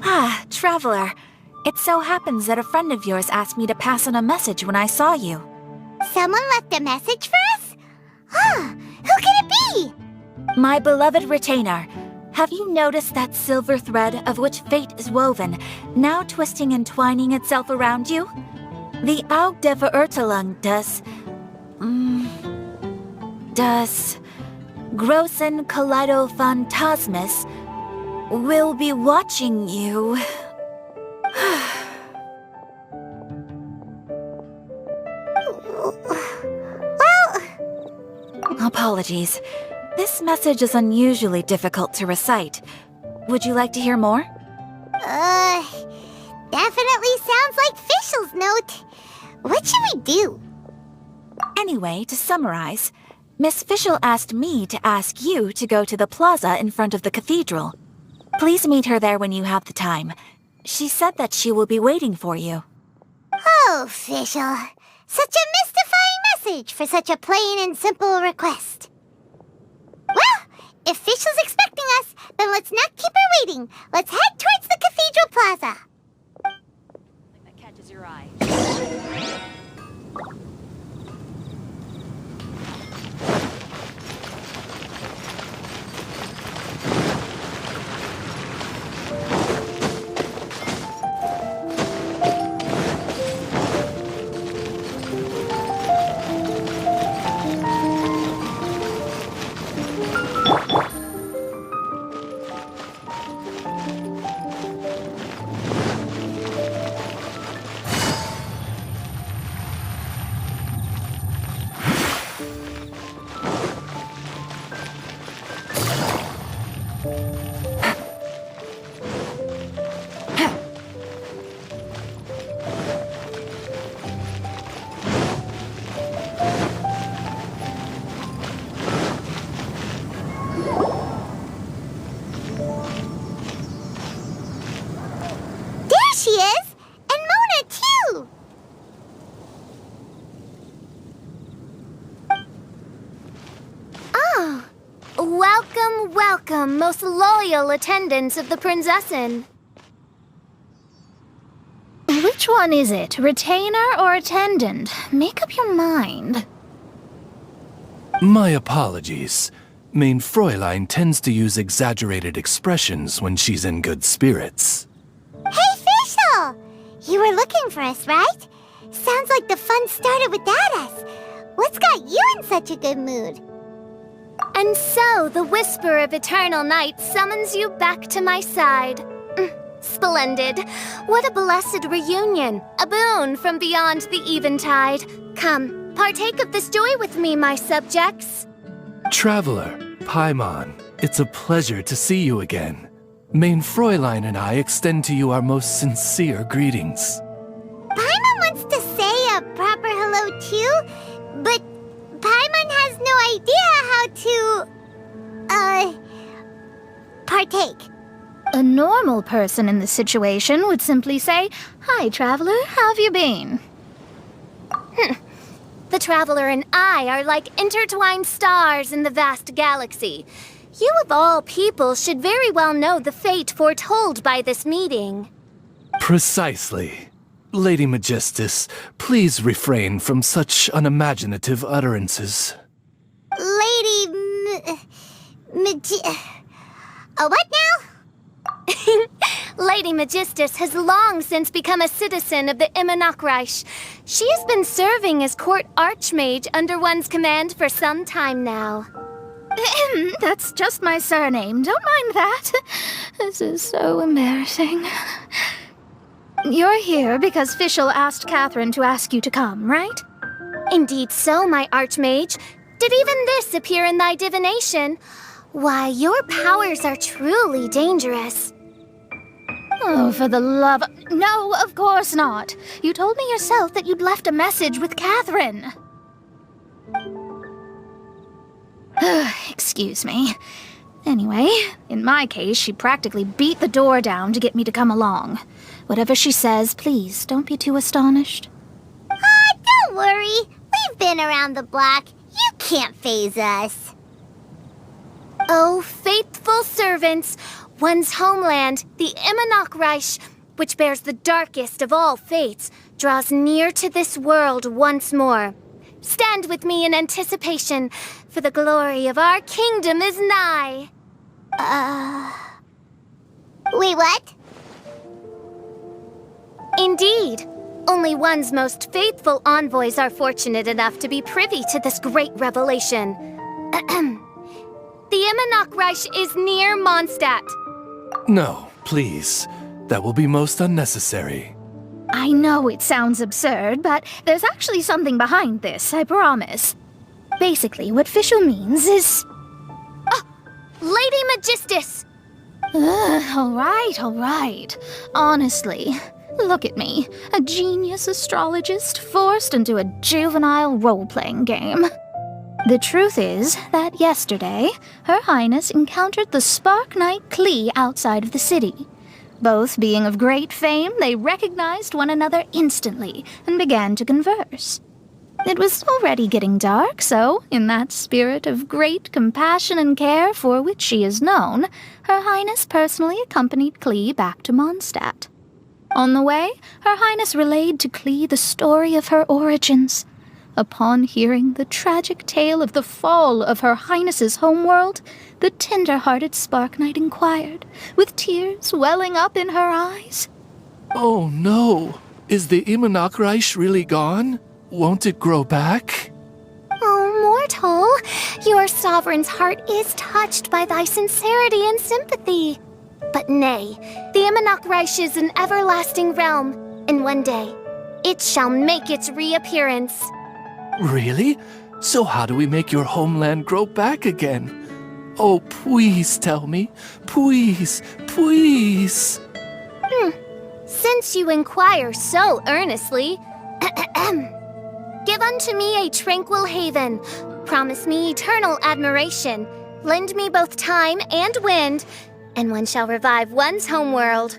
Ah, Traveler. It so happens that a friend of yours asked me to pass on a message when I saw you. Someone left a message for us? Huh, who can it be? My beloved retainer, have you noticed that silver thread of which fate is woven, now twisting and twining itself around you? The Aug der Verurteilung das Großen Kaleido-Phantasmus will be watching you. Apologies. This message is unusually difficult to recite. Would you like to hear more? Definitely sounds like Fischl's note. What should we do? Anyway, to summarize, Miss Fischl asked me to ask you to go to the plaza in front of the cathedral. Please meet her there when you have the time. She said that she will be waiting for you. Oh, Fischl. Such a mystifying message for such a plain and simple request. Well, if Fischl's expecting us, then let's not keep her waiting. Let's head towards the cathedral plaza. That catches your eye. She is! And Mona, too! Oh. Welcome, welcome, most loyal attendants of the Prinzessin. Which one is it? Retainer or attendant? Make up your mind. My apologies. Mein Fräulein tends to use exaggerated expressions when she's in good spirits. Hey, Fischl! You were looking for us, right? Sounds like the fun started without us. What's got you in such a good mood? And so, the whisper of eternal night summons you back to my side. Splendid. What a blessed reunion. A boon from beyond the eventide. Come, partake of this joy with me, my subjects. Traveler, Paimon, it's a pleasure to see you again. Mein Fräulein and I extend to you our most sincere greetings. Paimon wants to say a proper hello too, but Paimon has no idea how to, partake. A normal person in this situation would simply say, "Hi, traveler, how have you been?" The Traveler and I are like intertwined stars in the vast galaxy. You of all people should very well know the fate foretold by this meeting. Precisely. Lady Magistus, please refrain from such unimaginative utterances. Lady what now? Lady Magistus has long since become a citizen of the Immonachreich. She has been serving as court archmage under one's command for some time now. That's just my surname. Don't mind that. This is so embarrassing. You're here because Fischl asked Catherine to ask you to come, right? Indeed so, my archmage. Did even this appear in thy divination? Why, your powers are truly dangerous. Oh, for the love... No, of course not. You told me yourself that you'd left a message with Catherine. Excuse me. Anyway, in my case, she practically beat the door down to get me to come along. Whatever she says, please, don't be too astonished. Don't worry. We've been around the block. You can't faze us. Oh, faithful servants, One's homeland, the Immonok, which bears the darkest of all fates, draws near to this world once more. Stand with me in anticipation, for the glory of our kingdom is nigh. Wait, what? Indeed. Only one's most faithful envoys are fortunate enough to be privy to this great revelation. The Immonok is near Mondstadt. No, please. That will be most unnecessary. I know it sounds absurd, but there's actually something behind this, I promise. Basically, what Fischl means is... Lady Magistus! All right. Honestly, look at me, a genius astrologist forced into a juvenile role-playing game. The truth is that yesterday, Her Highness encountered the Spark Knight Klee outside of the city. Both being of great fame, they recognized one another instantly and began to converse. It was already getting dark, so, in that spirit of great compassion and care for which she is known, Her Highness personally accompanied Klee back to Mondstadt. On the way, Her Highness relayed to Klee the story of her origins. Upon hearing the tragic tale of the fall of Her Highness's homeworld, the tender-hearted Spark Knight inquired, with tears welling up in her eyes. Oh no! Is the Immonok really gone? Won't it grow back? Oh, mortal, your sovereign's heart is touched by thy sincerity and sympathy. But nay, the Immonok is an everlasting realm, and one day, it shall make its reappearance. Really? So how do we make your homeland grow back again? Oh, please tell me. Please. Since you inquire so earnestly, give unto me a tranquil haven, promise me eternal admiration, lend me both time and wind, and one shall revive one's homeworld.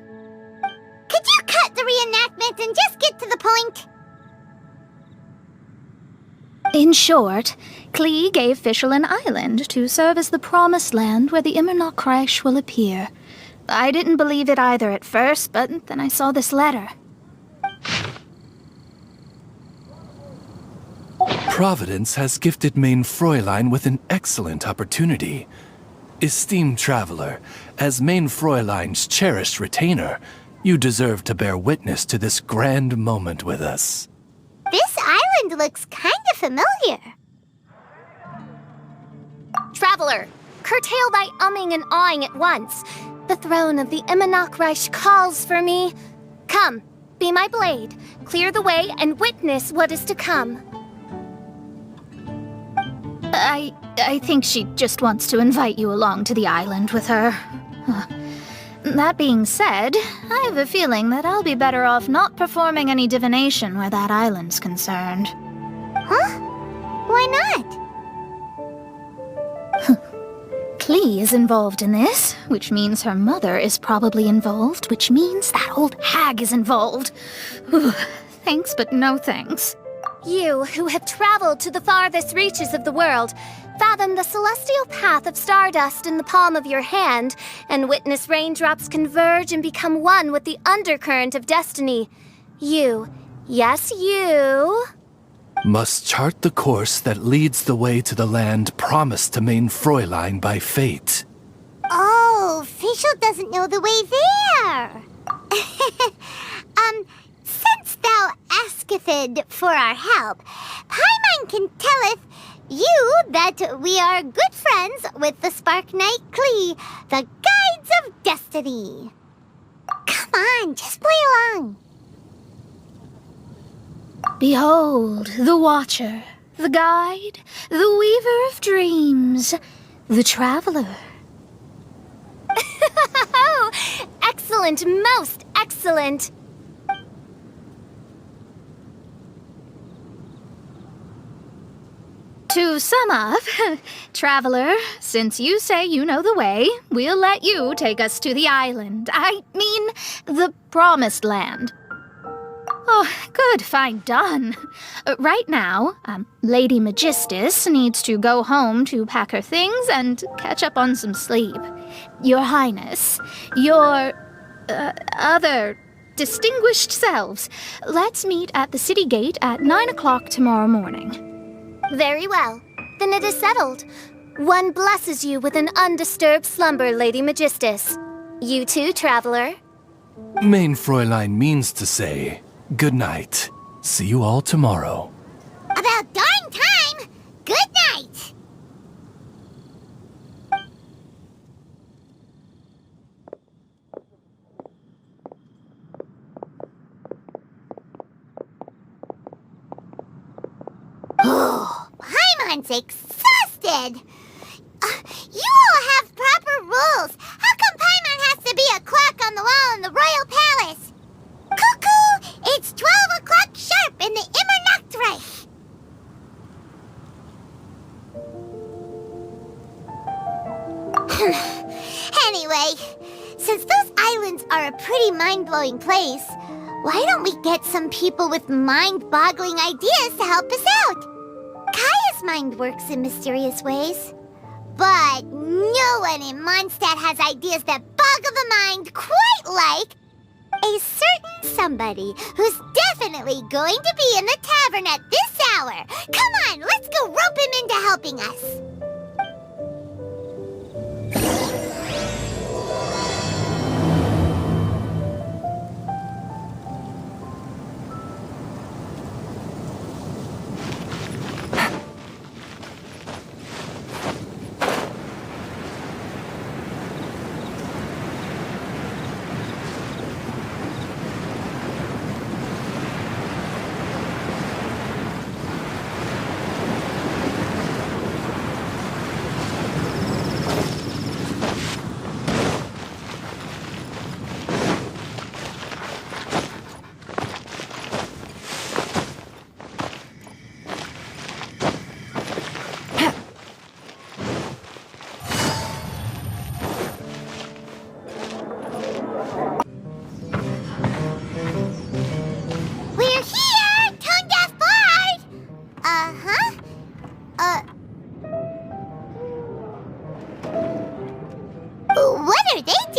Could you cut the reenactment and just get to the point? In short, Klee gave Fischl an island to serve as the promised land where the Immonok will appear. I didn't believe it either at first, but then I saw this letter. Providence has gifted Main Fräulein with an excellent opportunity. Esteemed traveler, as Main Fräulein's cherished retainer, you deserve to bear witness to this grand moment with us. This island looks kind of familiar. Traveler, curtail thy umming and awing at once. The throne of the Immonok calls for me. Come, be my blade, clear the way, and witness what is to come. I think she just wants to invite you along to the island with her. That being said, I have a feeling that I'll be better off not performing any divination where that island's concerned. Huh? Why not? Klee is involved in this, which means her mother is probably involved, which means that old hag is involved. Thanks, but no thanks. You, who have traveled to the farthest reaches of the world, fathom the celestial path of stardust in the palm of your hand, and witness raindrops converge and become one with the undercurrent of destiny. You, yes you... must chart the course that leads the way to the land promised to Main Fräulein by fate. Oh, Fischl doesn't know the way there. Since thou asketh for our help, Paimon can telleth you that we are good friends with the Spark Knight Klee, the Guides of Destiny. Come on, just play along. Behold, the Watcher, the Guide, the Weaver of Dreams, the Traveler. Excellent, most excellent. To sum up, Traveler, since you say you know the way, we'll let you take us to the island. I mean, the Promised Land. Oh, good, fine, done. Right now, Lady Magistus needs to go home to pack her things and catch up on some sleep. Your Highness, your other distinguished selves, let's meet at the city gate at 9 o'clock tomorrow morning. Very well. Then it is settled. One blesses you with an undisturbed slumber, Lady Magistus. You too, traveler. Main Fräulein means to say, good night. See you all tomorrow. About darn time! Good night! Oh, Paimon's exhausted! You all have proper rules! How come Paimon has to be a clock on the wall in the royal palace? Cuckoo! It's 12 o'clock sharp in the Immernachtreich! Anyway, since those islands are a pretty mind-blowing place, why don't we get some people with mind-boggling ideas to help us out? Kaya's mind works in mysterious ways. But no one in Mondstadt has ideas that boggle the mind quite like a certain somebody who's definitely going to be in the tavern at this hour. Come on, let's go rope him into helping us.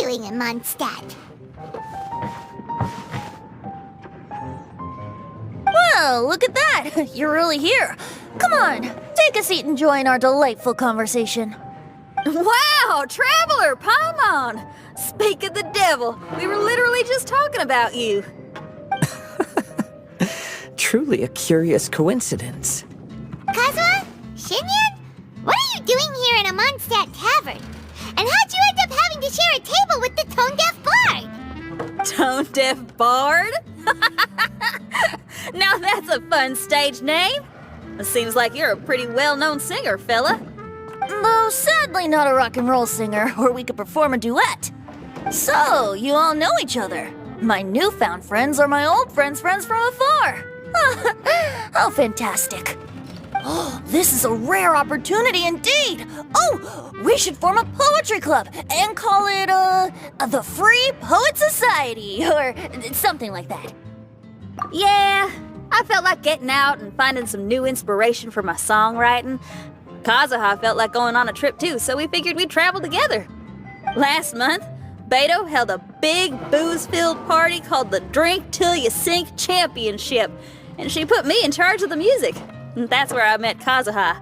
In Mondstadt. Well, look at that! You're really here. Come on, take a seat and join our delightful conversation. Wow, Traveler Paimon! Speak of the devil, we were literally just talking about you. Truly a curious coincidence. Kazuha? Xinyan? What are you doing here in a Mondstadt tavern? And how'd you end up having to share a table with the tone-deaf bard? Tone-deaf bard? Now that's a fun stage name. It seems like you're a pretty well-known singer, fella. Though sadly not a rock and roll singer, or we could perform a duet. So, you all know each other. My newfound friends are my old friends' friends from afar. How fantastic. Oh, this is a rare opportunity indeed. Oh, we should form a poetry club and call it, the Free Poet Society, or something like that. Yeah, I felt like getting out and finding some new inspiration for my songwriting. Kazuha felt like going on a trip too, so we figured we'd travel together. Last month, Beto held a big booze-filled party called the Drink Till You Sink Championship, and she put me in charge of the music. And that's where I met Kazuha.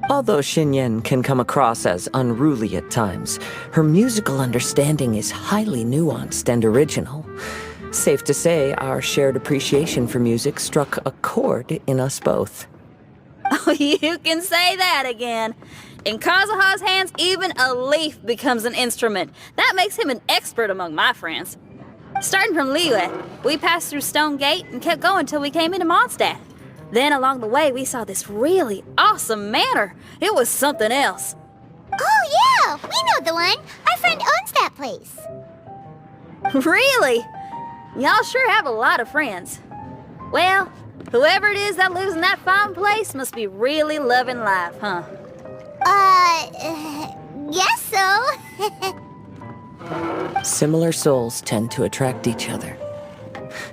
Although Xinyan can come across as unruly at times, her musical understanding is highly nuanced and original. Safe to say, our shared appreciation for music struck a chord in us both. Oh, you can say that again. In Kazuha's hands, even a leaf becomes an instrument. That makes him an expert among my friends. Starting from Liyue, we passed through Stone Gate and kept going till we came into Mondstadt. Then along the way, we saw this really awesome manor. It was something else. Oh yeah, we know the one. Our friend owns that place. Really? Y'all sure have a lot of friends. Well, whoever it is that lives in that fine place must be really loving life, huh? Guess so. Similar souls tend to attract each other.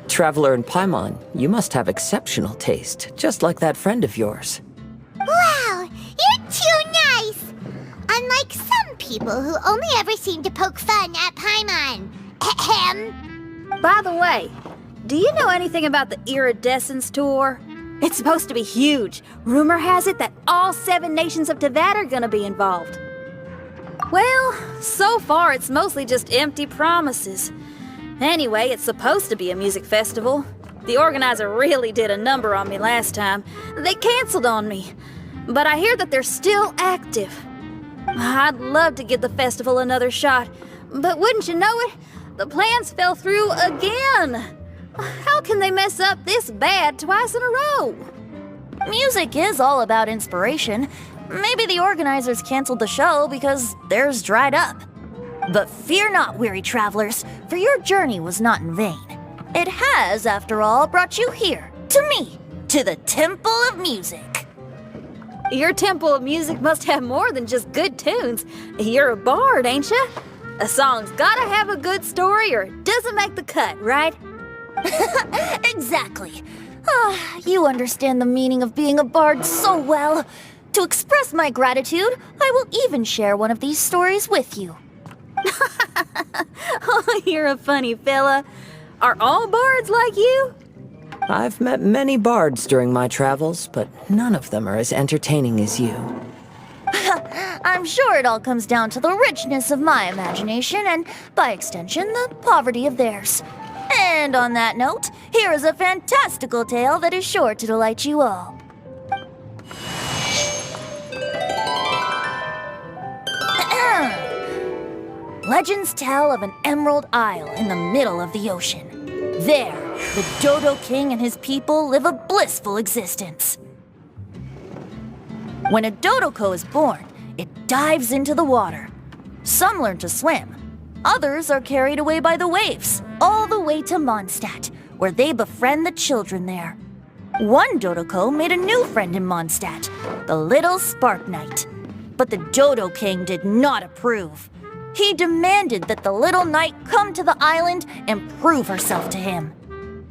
Traveler and Paimon, you must have exceptional taste, just like that friend of yours. Wow, you're too nice. Unlike some people. people who only ever seem to poke fun at Paimon. Ahem. By the way, do you know anything about the Iridescence Tour? It's supposed to be huge. Rumor has it that all 7 nations of Tevat are gonna be involved. Well, so far it's mostly just empty promises. Anyway, it's supposed to be a music festival. The organizer really did a number on me last time. They canceled on me. But I hear that they're still active. I'd love to give the festival another shot. But wouldn't you know it, the plans fell through again. How can they mess up this bad twice in a row? Music is all about inspiration. Maybe the organizers canceled the show because theirs dried up. But fear not, weary travelers, for your journey was not in vain. It has, after all, brought you here, to me, to the Temple of Music. Your Temple of Music must have more than just good tunes. You're a bard, ain't ya? A song's gotta have a good story or it doesn't make the cut, right? Exactly. You understand the meaning of being a bard so well. To express my gratitude, I will even share one of these stories with you. Oh, you're a funny fella. Are all bards like you? I've met many bards during my travels, but none of them are as entertaining as you. I'm sure it all comes down to the richness of my imagination and, by extension, the poverty of theirs. And on that note, here is a fantastical tale that is sure to delight you all. Legends tell of an emerald isle in the middle of the ocean. There, the Dodo King and his people live a blissful existence. When a Dodoko is born, it dives into the water. Some learn to swim. Others are carried away by the waves, all the way to Mondstadt, where they befriend the children there. One Dodoko made a new friend in Mondstadt, the little Spark Knight. But the Dodo King did not approve. He demanded that the little knight come to the island and prove herself to him.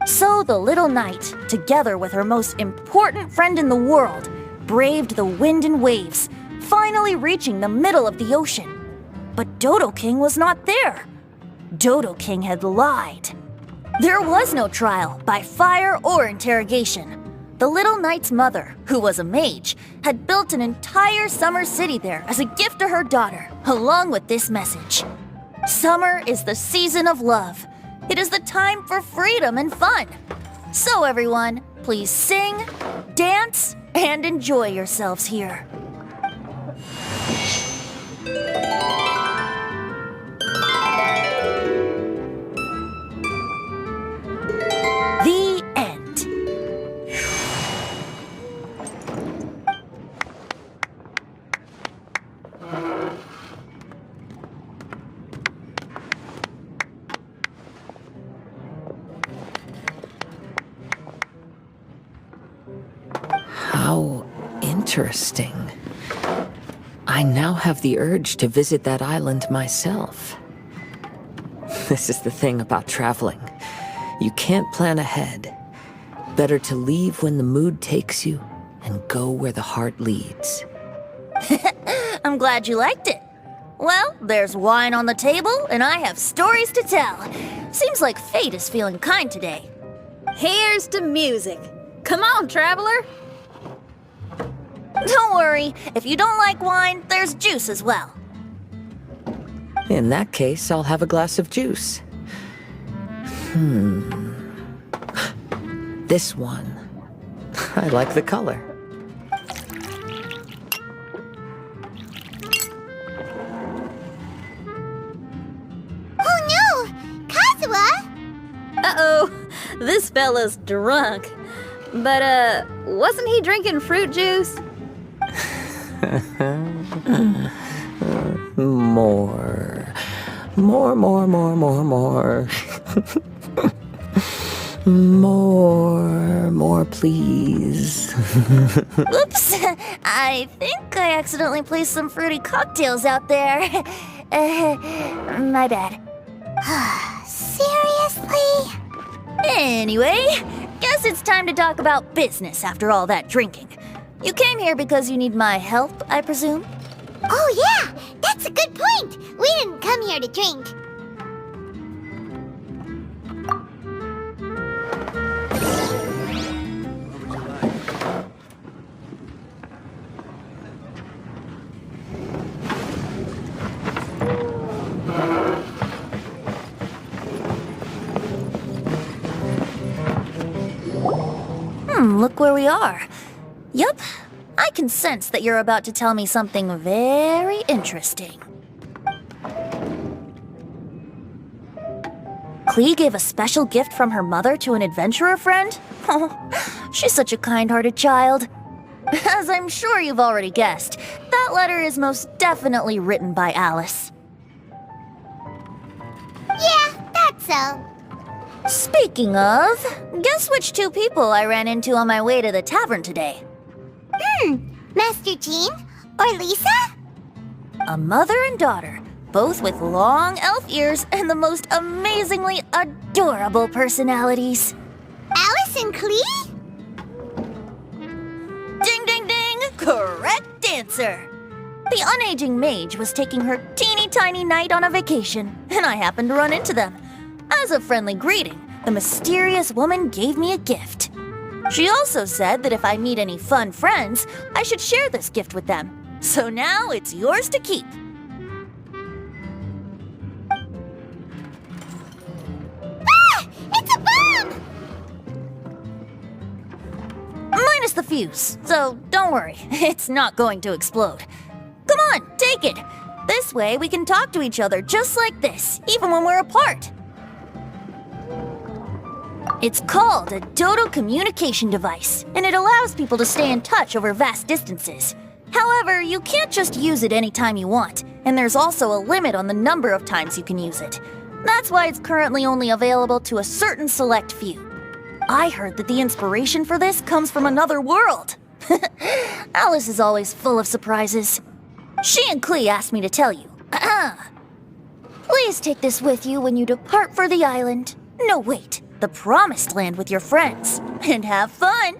So the little knight, together with her most important friend in the world, braved the wind and waves, finally reaching the middle of the ocean. But Dodo King was not there. Dodo King had lied. There was no trial by fire or interrogation. The little knight's mother, who was a mage, had built an entire summer city there as a gift to her daughter, along with this message. Summer is the season of love. It is the time for freedom and fun. So everyone, please sing, dance, and enjoy yourselves here. The end. How interesting. I now have the urge to visit that island myself. This is the thing about traveling. You can't plan ahead. Better to leave when the mood takes you and go where the heart leads. I'm glad you liked it. Well, there's wine on the table, and I have stories to tell. Seems like fate is feeling kind today. Here's to music. Come on, traveler. Don't worry, if you don't like wine, there's juice as well. In that case, I'll have a glass of juice. This one. I like the color. Oh no! Kazuha! Uh-oh, this fella's drunk. But, wasn't he drinking fruit juice? More. More, please. Oops, I think I accidentally placed some fruity cocktails out there. My bad. Seriously? Anyway, guess it's time to talk about business after all that drinking. You came here because you need my help, I presume? Oh yeah, that's That's a good point. We didn't come here to drink. Look where we are. Yup, I can sense that you're about to tell me something very interesting. Klee gave a special gift from her mother to an adventurer friend? Oh, she's such a kind-hearted child. As I'm sure you've already guessed, that letter is most definitely written by Alice. Yeah, that's so. Speaking of, guess which two people I ran into on my way to the tavern today? Master Jean? Or Lisa? A mother and daughter, both with long elf ears and the most amazingly adorable personalities. Alice and Klee? Ding, ding, ding! Correct answer! The unaging mage was taking her teeny tiny knight on a vacation, and I happened to run into them. As a friendly greeting, the mysterious woman gave me a gift. She also said that if I meet any fun friends, I should share this gift with them. So now it's yours to keep. Ah! It's a bomb! Minus the fuse, so don't worry, it's not going to explode. Come on, take it. This way we can talk to each other just like this, even when we're apart. It's called a Dodo communication device, and it allows people to stay in touch over vast distances. However, you can't just use it anytime you want, and there's also a limit on the number of times you can use it. That's why it's currently only available to a certain select few. I heard that the inspiration for this comes from another world. Alice is always full of surprises. She and Klee asked me to tell you. Please take this with you when you depart for the island. No, wait. The Promised Land with your friends, and have fun.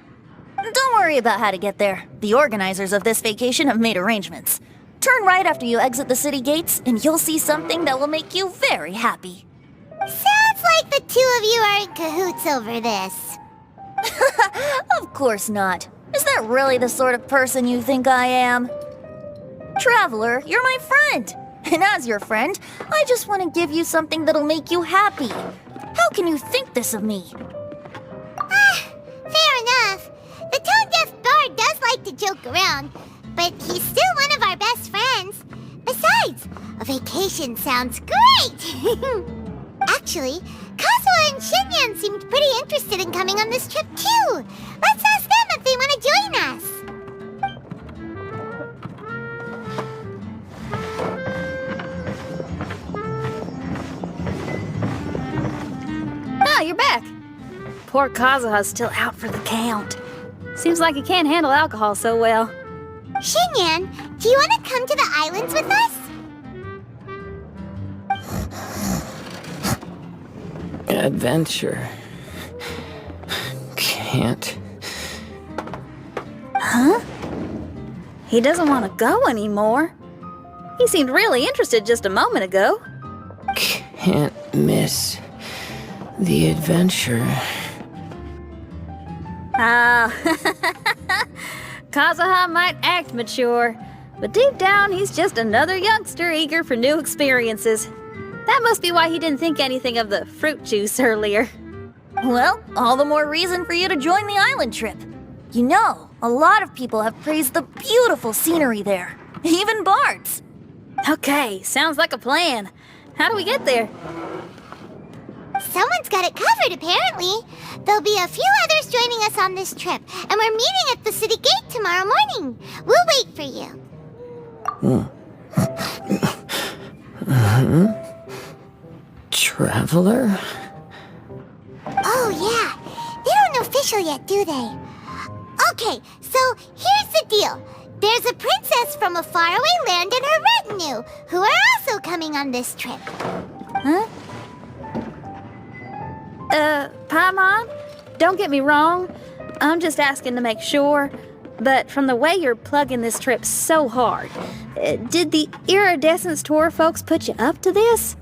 Don't worry about how to get there. The organizers of this vacation have made arrangements. Turn right after you exit the city gates, and you'll see something that will make you very happy. Sounds like the two of you are in cahoots over this. Of course not. Is that really the sort of person you think I am? Traveler, you're my friend. And as your friend, I just want to give you something that'll make you happy. How can you think this of me? Fair enough. The tone-deaf bard does like to joke around, but he's still one of our best friends. Besides, a vacation sounds great! Actually, Kazuha and Xinyan seemed pretty interested in coming on this trip too. Let's ask them if they want to join us. Ah, you're back. Poor Kazuha's still out for the count. Seems like he can't handle alcohol so well. Xinyan, do you want to come to the islands with us? Adventure. Can't. Huh? He doesn't want to go anymore. He seemed really interested just a moment ago. Can't miss the adventure. Ah, Kazuha might act mature, but deep down he's just another youngster eager for new experiences. That must be why he didn't think anything of the fruit juice earlier. Well, all the more reason for you to join the island trip. You know, a lot of people have praised the beautiful scenery there. Even bards. Okay, sounds like a plan. How do we get there? Someone's got it covered, apparently. There'll be a few others joining us on this trip, and we're meeting at the city gate tomorrow morning. We'll wait for you. Traveler? Oh, yeah. They don't know Fischl yet, do they? Okay, so here's the deal. There's a princess from a faraway land and her retinue, who are also coming on this trip. Huh? Paimon, don't get me wrong. I'm just asking to make sure. But from the way you're plugging this trip so hard, did the Iridescence Tour folks put you up to this?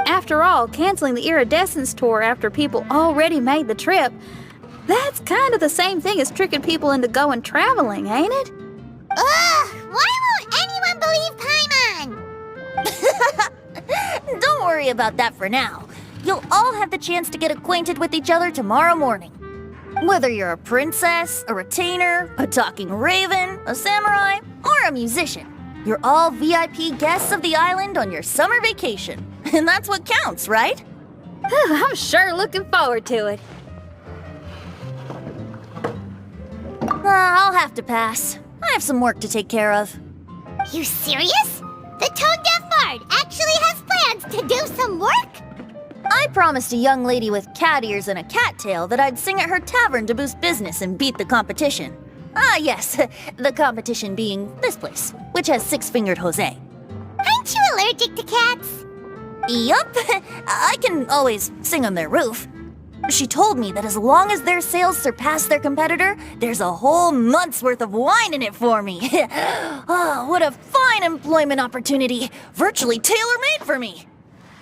After all, canceling the Iridescence Tour after people already made the trip, that's kind of the same thing as tricking people into going traveling, ain't it? Ugh! Why won't anyone believe Paimon? Don't worry about that for now. You'll all have the chance to get acquainted with each other tomorrow morning. Whether you're a princess, a retainer, a talking raven, a samurai, or a musician, you're all VIP guests of the island on your summer vacation. And that's what counts, right? I'm sure looking forward to it. I'll have to pass. I have some work to take care of. You serious? The tone-deaf bard actually has plans to do some work? I promised a young lady with cat ears and a cattail that I'd sing at her tavern to boost business and beat the competition. Ah, yes, the competition being this place, which has six-fingered Jose. Aren't you allergic to cats? Yup, I can always sing on their roof. She told me that as long as their sales surpass their competitor, there's a whole month's worth of wine in it for me. Oh, what a fine employment opportunity, virtually tailor-made for me.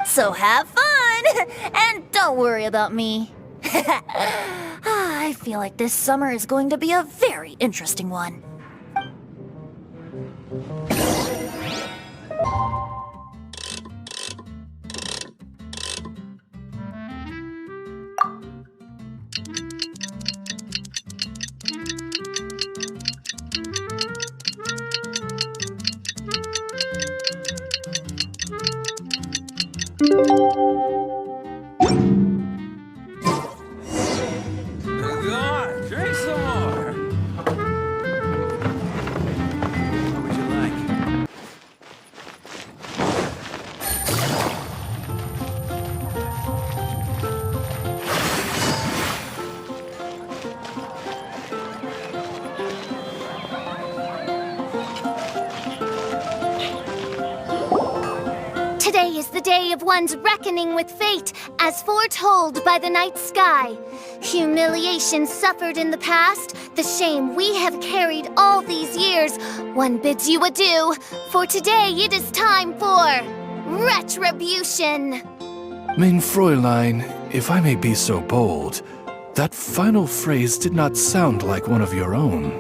So have fun, and don't worry about me. I feel like this summer is going to be a very interesting one. Go on, drink some more. What would you like? Today is the day of one's reckoning with fate, as foretold by the night sky. Humiliation suffered in the past, the shame we have carried all these years. One bids you adieu, for today it is time for retribution. Mein Fräulein, if I may be so bold, that final phrase did not sound like one of your own.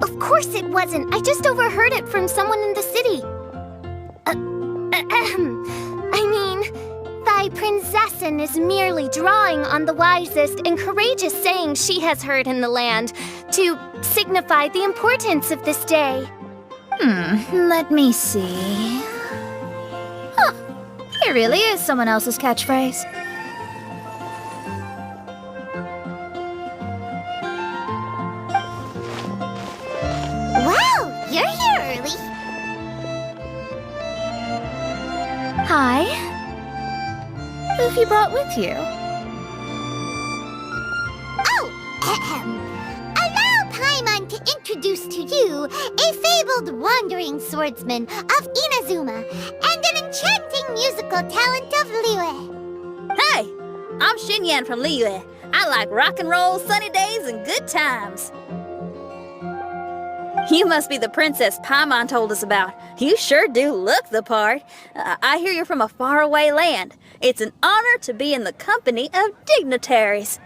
Of course it wasn't. I just overheard it from someone in the city. I mean, thy prinzessin is merely drawing on the wisest and courageous sayings she has heard in the land to signify the importance of this day. Let me see. Huh, it really is someone else's catchphrase. Wow, you're here early. Hi. Who have you brought with you? Oh, allow Paimon to introduce to you a fabled wandering swordsman of Inazuma and an enchanting musical talent of Liyue. Hey, I'm Xinyan from Liyue. I like rock and roll, sunny days, and good times. You must be the princess Paimon told us about. You sure do look the part. I hear you're from a faraway land. It's an honor to be in the company of dignitaries.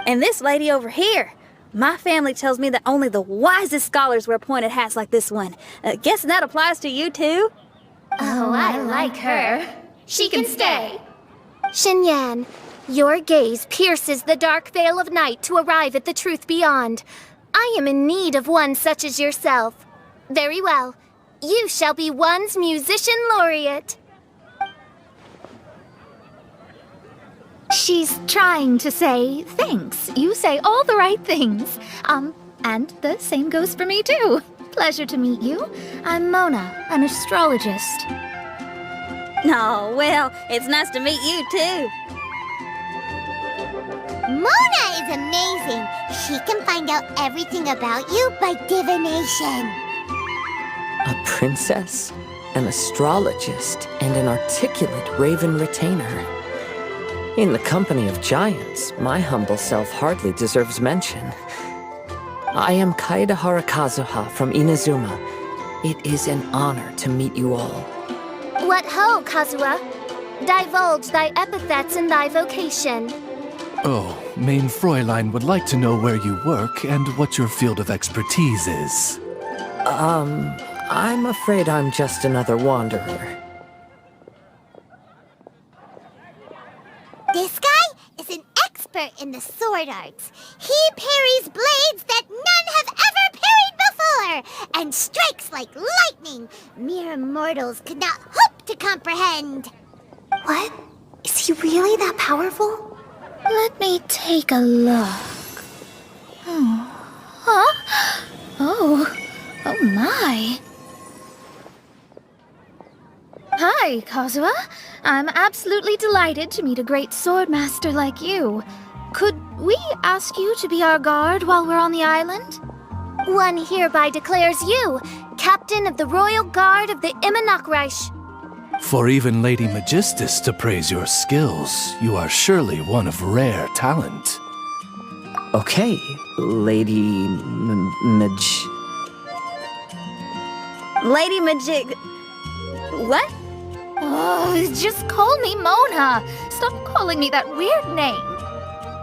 And this lady over here, my family tells me that only the wisest scholars wear pointed hats like this one. Guessing that applies to you too? Oh, I like her. She can stay. Xinyan, your gaze pierces the dark veil of night to arrive at the truth beyond. I am in need of one such as yourself. Very well. You shall be one's musician laureate. She's trying to say thanks. You say all the right things. And the same goes for me too. Pleasure to meet you. I'm Mona, an astrologist. Oh, well, it's nice to meet you too. Mona is amazing. She can find out everything about you by divination. A princess, an astrologist, and an articulate raven retainer. In the company of giants, my humble self hardly deserves mention. I am Kazuha Kazuha from Inazuma. It is an honor to meet you all. What ho, Kazuha? Divulge thy epithets and thy vocation. Oh, Main Fräulein would like to know where you work and what your field of expertise is. I'm afraid I'm just another wanderer. This guy is an expert in the sword arts. He parries blades that none have ever parried before, and strikes like lightning mere mortals could not hope to comprehend. What? Is he really that powerful? Let me take a look. Huh? Oh my. Hi, Kazuha. I'm absolutely delighted to meet a great swordmaster like you. Could we ask you to be our guard while we're on the island? One hereby declares you Captain of the Royal Guard of the MoraMorax. For even Lady Magistus to praise your skills, you are surely one of rare talent. Okay, Lady Lady Majig... What? Oh, just call me Mona. Stop calling me that weird name.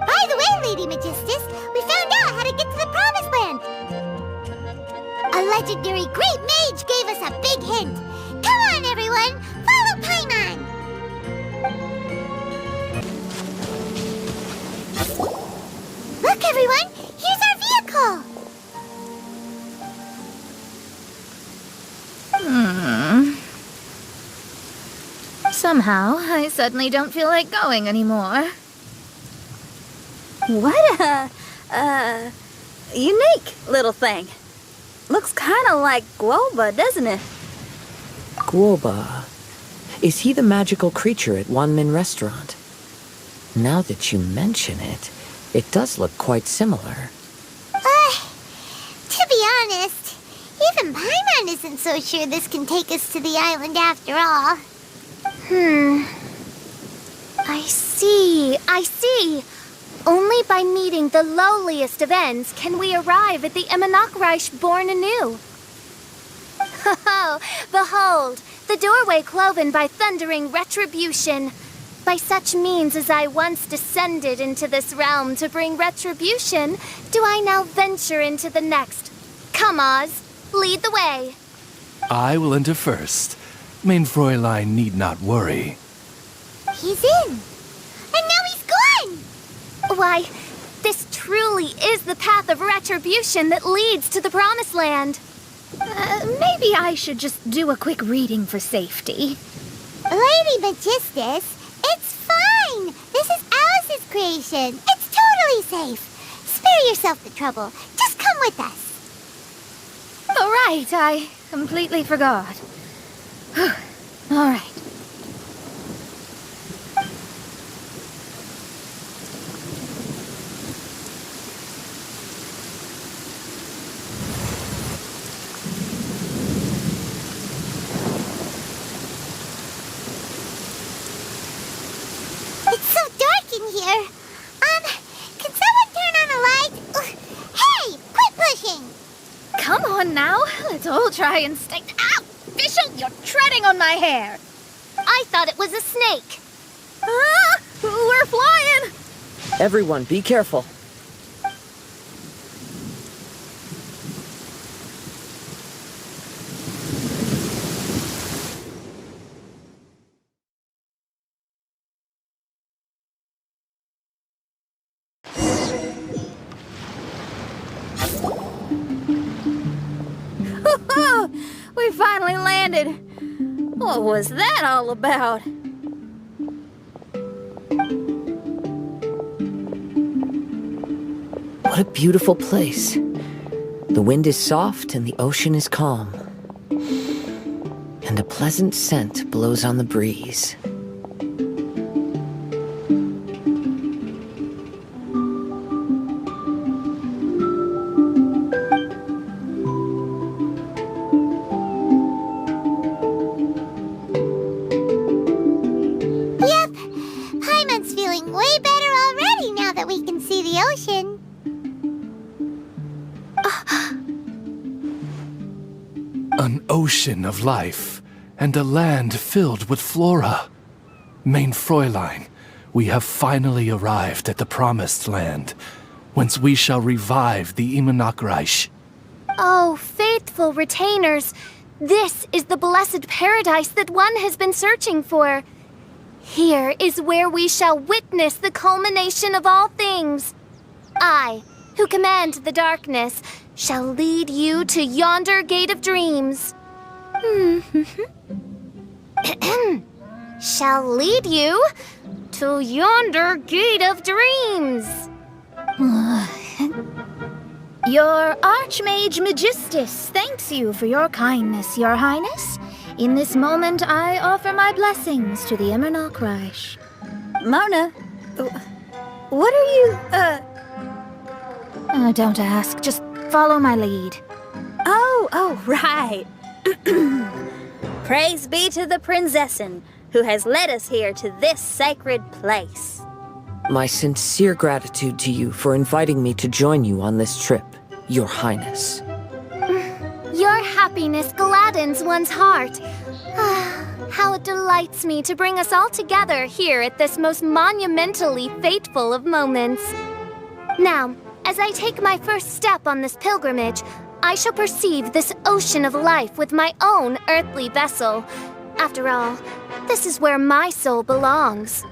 By the way, Lady Magistus, we found out how to get to the Promised Land. A legendary great mage gave us a big hint. Come on, everyone, follow Paimon. Look, everyone, here's our vehicle. Somehow, I suddenly don't feel like going anymore. What a, unique little thing. Looks kind of like Guoba, doesn't it? Guoba. Is he the magical creature at Wanmin Restaurant? Now that you mention it, it does look quite similar. To be honest, even Paimon isn't so sure this can take us to the island after all. I see. Only by meeting the lowliest of ends can we arrive at the MoraMorax born anew. Oh, behold, the doorway cloven by thundering retribution. By such means as I once descended into this realm to bring retribution, do I now venture into the next. Come, Oz, lead the way. I will enter first. Main Fräulein need not worry. He's in. And now he's gone. Why, this truly is the path of retribution that leads to the Promised Land. Maybe I should just do a quick reading for safety. Lady Magistus, it's fine. This is Alice's creation. It's totally safe. Spare yourself the trouble. Just come with us. Oh, right, I completely forgot. All right. It's so dark in here. Can someone turn on a light? Ugh. Hey, quit pushing. Come on now, let's all try and stay. Ow! Fischl, you're treading on my hair. I thought it was a snake. Ah, we're flying! Everyone, be careful. We finally landed. What was that all about? What a beautiful place. The wind is soft and the ocean is calm. And a pleasant scent blows on the breeze. Yep, Paimon's feeling way better already now that we can see the ocean. ocean of life, and a land filled with flora. Mein Fräulein, we have finally arrived at the Promised Land, whence we shall revive the MoraMorax. Oh, faithful retainers, this is the blessed paradise that one has been searching for. Here is where we shall witness the culmination of all things. I, who command the darkness, shall lead you to yonder gate of dreams. Shall lead you to yonder gate of dreams. Your Archmage Magistus thanks you for your kindness, Your Highness. In this moment, I offer my blessings to the MoraMorax. Mona, what are you, Don't ask, just follow my lead. Oh, right. Praise be to the Prinzessin, who has led us here to this sacred place. My sincere gratitude to you for inviting me to join you on this trip, Your Highness. Your happiness gladdens one's heart. How it delights me to bring us all together here at this most monumentally fateful of moments. Now, as I take my first step on this pilgrimage, I shall perceive this ocean of life with my own earthly vessel. After all, this is where my soul belongs.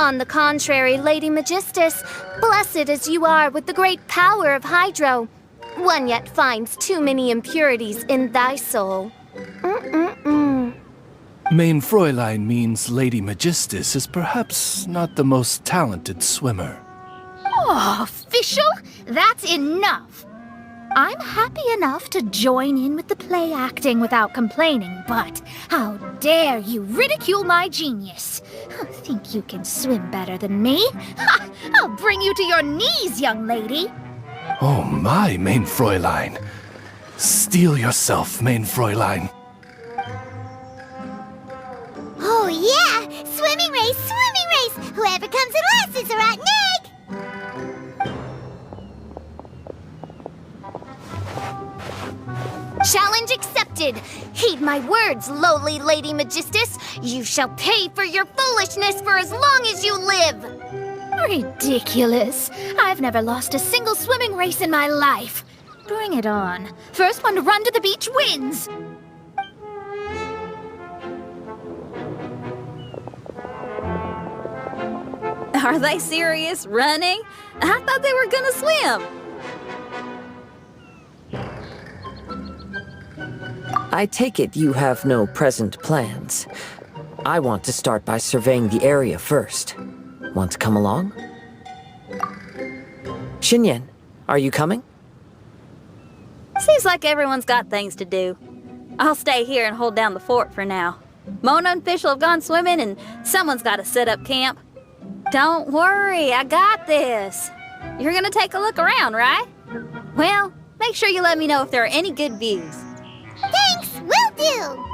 On the contrary, Lady Magistus, blessed as you are with the great power of Hydro, one yet finds too many impurities in thy soul. Mein Fräulein means Lady Magistus is perhaps not the most talented swimmer. Oh, Fischl, that's enough. I'm happy enough to join in with the play acting without complaining, but how dare you ridicule my genius? Think you can swim better than me? Ha! I'll bring you to your knees, young lady. Oh my, Mein Fräulein. Steel yourself, Mein Fräulein. Oh yeah! Swimming race, swimming race! Whoever comes in last is a rotten egg! Challenge accepted! Heed my words, lowly Lady Magistus. You shall pay for your foolishness for as long as you live! Ridiculous. I've never lost a single swimming race in my life. Bring it on. First one to run to the beach wins. Are they serious? Running? I thought they were gonna swim. I take it you have no present plans. I want to start by surveying the area first. Want to come along? Xinyan, are you coming? Seems like everyone's got things to do. I'll stay here and hold down the fort for now. Mona and Fischl have gone swimming, and someone's got to set up camp. Don't worry, I got this. You're gonna take a look around, right? Well, make sure you let me know if there are any good views. Thanks, will do!